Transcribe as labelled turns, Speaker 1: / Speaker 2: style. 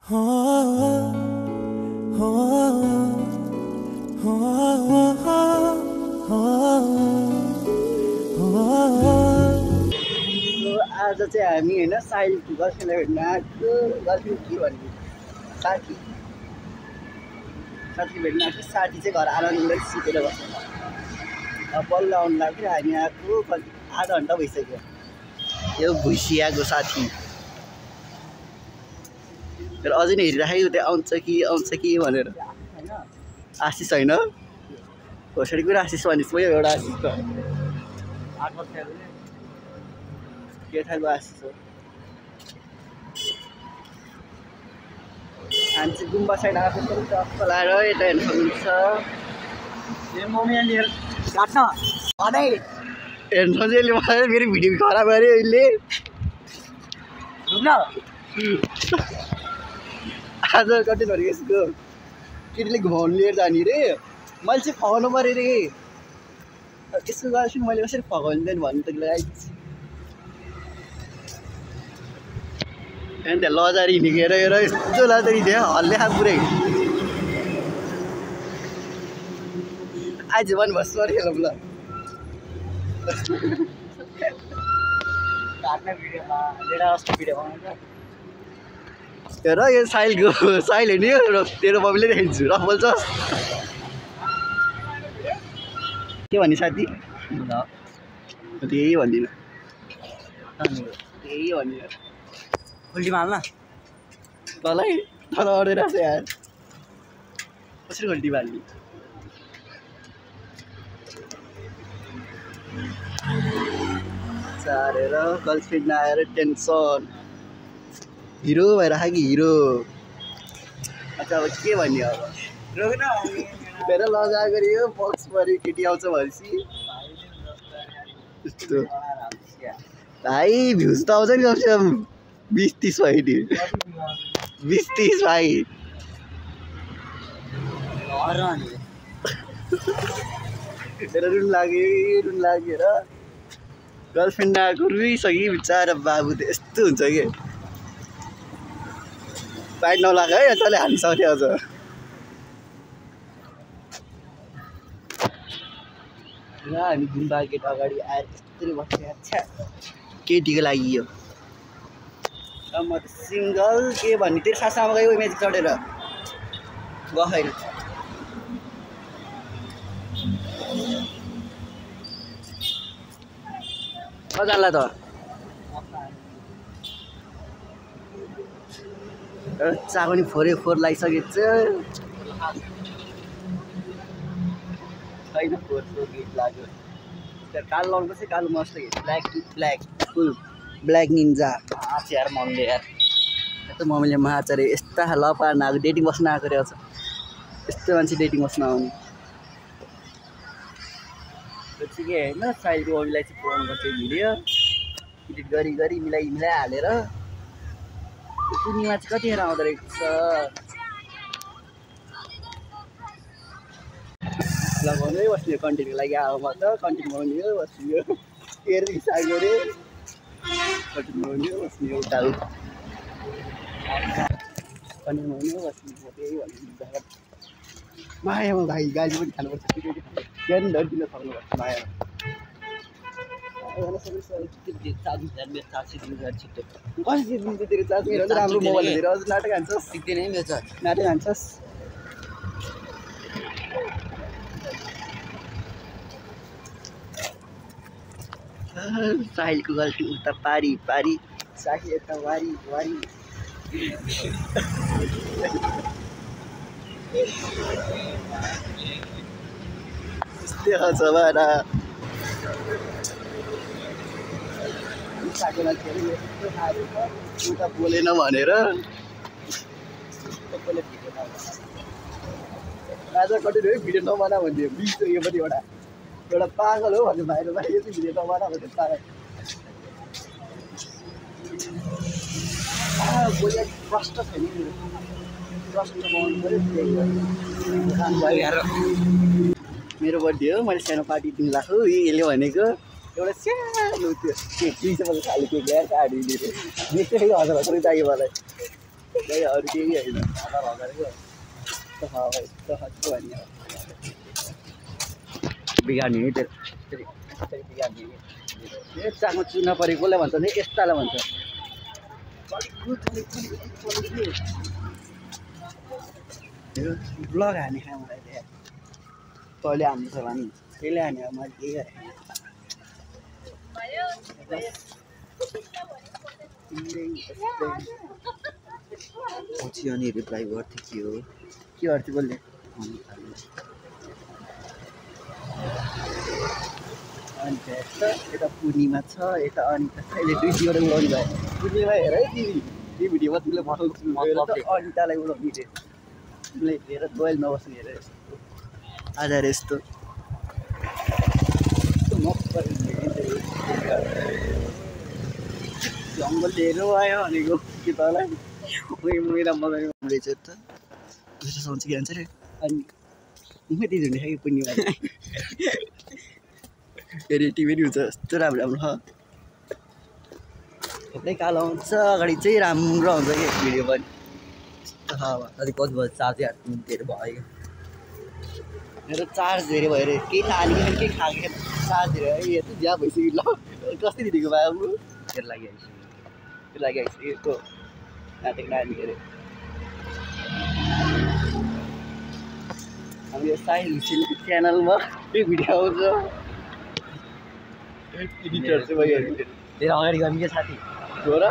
Speaker 1: आज चाहिँ हामी होइन साइलको गर्लफ्रेन्डलाई भेट्न आएको। गर्लफ्रेन्ड के भन्ने साथी भेट्न आएको। साथी चाहिँ घर आनन्दलाई सिकेर बस्छ। अब बल्ल आउनु लाग्यो। हामी आएको आधा घन्टा भइसक्यो। यो भुइसियाको साथी तर अझै नै हेरिराखेको त्यहाँ आउँछ कि भनेर। आशिष होइन घोषणी कुरा आशिष भनेपछि म एउटा आशिष त केटाको आशिष हो। हामी चाहिँ गुम्बा साइड आएको छ। टक्क लाएर यता हेर्नु सक्नुहुन्छ। हेर्नु चाहिँ मलाई मेरो भिडियो खराब गऱ्यो अहिले। आज कन्टेन्टहरू यसको केटीले घुमाउनु लिएर जाने रे। मैले चाहिँ फगाउनु पऱ्यो रे। यसको गर्लफ्रेन्ड मैले कसरी फगाउँदैन भन्नु त आइपुग्छ। त्यहाँ लजारी निकेर हेर यस्तो लजारी थियो हल्ले खा पुरै। आज भन्नुहोस् सरी हेरौँ ल। हेर यो साइलको साइल होइन यो तेरो मम्मीले देखाइदिन्छु। र बोल्छस् के भन्ने साथी? त्यही भन्दिनँ त्यही भन्दिनँ। उल्टी हाल्न तँलाई तर अडेर छ यार। कसरी उल्टी हाल्ने? चारेर गर्लफ्रेन्ड नआएर टेन्सन हिरो भइरहेको कि हिरो। अच्छा अब के भन्ने अब मेरो लजा गरियो बक्स पऱ्यो केटी आउँछ भनेपछि त्यस्तो भाइ भ्युज त आउँछ नि कमसेकम 20-30 भाइ 20-30 भाइ। रुन लाग्यो र गर्लफ्रेन्ड नआएको रुइसक्यो बिचारा बाबु त यस्तो हुन्छ कि बाइट नलाग है तँले हाल्नु सक्थ्यो अझ। ल हामी गुम्बा गेट अगाडि आएर यस्तरी बसेको छ। केटीको लागि यो म त सिङ्गल के भन्ने तेरो सासामा गयो म्याजिक चढेर गएन। कजाला त चाको नि फोर लागिसकेको छ छैन। फोरको गीत लाग्यो कालो लाउनुपर्छ। कालो मस्त ब्ल्याक ब्ल्याक फुल ब्ल्याक निन्जा यार मम्मीले यार यस्तो मम्मीले महाचारे यस्ता लपार्न आएको डेटिङ बस्न आएको रहेछ। यस्तो मान्छे डेटिङ बस्न आउने चाहिँ के होइन। साइडको मम्मीलाई चाहिँ पुऱ्याउनु पर्छ भिडियो एडिट गरी मिलाइ हालेर। कुनीमा चाहिँ कतिखेर आउँदो रहेछ लगाउनै बस्ने कन्टेन्टको लागि आएको म त कन्टेन्ट बनाउने हो बस्ने हो हेर्दै साग गऱ्यो कन्टेन्ट बनाउने हो बस्ने हो उता कन्टेन्ट बनाउने हो बस्ने हो त्यही भन्नु। मायामा भाइ गाली पनि खानुपर्छ बिहान दिन सक्नुपर्छ माया। कसरी दिन्छ तेरो चार्ज? मेरो चाहिँ राम्रो मोबाइल हेरेर अझ नाटक हान्छस्। सिक्दैन मेरो चार्ज नाटक हान्छस्। साहिलको गर्लफ्रेन्ड उता पारी साही यता वारी यस्तै छ बारा उता बोलेन भनेर आज कति भिडियो नबना भन्थ्यो बिग्यो पनि एउटा पागल हो भन्ने भाइरल यो चाहिँ भिडियो नबना भन्थ्यो पागल। बोले प्रष्ट छैन प्रष्ट बनाउनु पऱ्यो। मेरो बर्थडे हो मैले सानो पार्टी दिनु लाग्छु यसले भनेको एउटा सानो त्यो केक 250 खाले केक ल्याएर काटिदिएर निकै 1000 रुपियाँ चाहियो मलाई। खै अरू केही होइन 1000 यस्तो खर्च भन्ने बिगार्ने नि बिगार्ने ए चाकमा चुना परेको कसलाई भन्छ नि यस्तालाई भन्छ ब्लग हाने खा मलाई तैँले हान्नु छ भने त्यसले हाने अब मैले केही गरेँ पछि अनि रिप्लाई गर्थ्यो के गर्थ्यो बोल्ने अनि यता पूर्णिमा छ यता अनिता छ यसले 2 भिडियो उडाउनु भयो पूर्णिमा हेर है तिमी भिडियोमा तिमीले पठाउँछु अनितालाई उडाउने रे तिमीले हेर दोइल नबस्ने हेर यस्तो आज यस्तो जङ्गल लिएर आयो भनेको के तँलाई मेरो मजाले रहेछ त दुसरो सोच के भन्छ रे अनि म त्यही झुन्डे खायो पूर्णिमा फेरि टिभी नि हुन्छ यस्तो राम्रो राम्रो थुप्रै कालो आउँछ अगाडि चाहिँ राम्रो हुन्छ कि भिडियो पनि अझै कति भयो चार्ज धेरै भयो मेरो चार्ज धेरै भयो अरे केही नानी केही खाएको चार्ज धेरै भयो यस्तो ज्या भइसक्यो ल कस्तै दिदीको भयो अब त्यो लागि आइसक्यो नाटेको नानी अरे हाम्रो यो साहिल हुसेनको च्यानलमा त्यो भिडियो आउँछ एडिटर चाहिँ भइहाल्यो धेरै अगाडि गयो के साथी हो र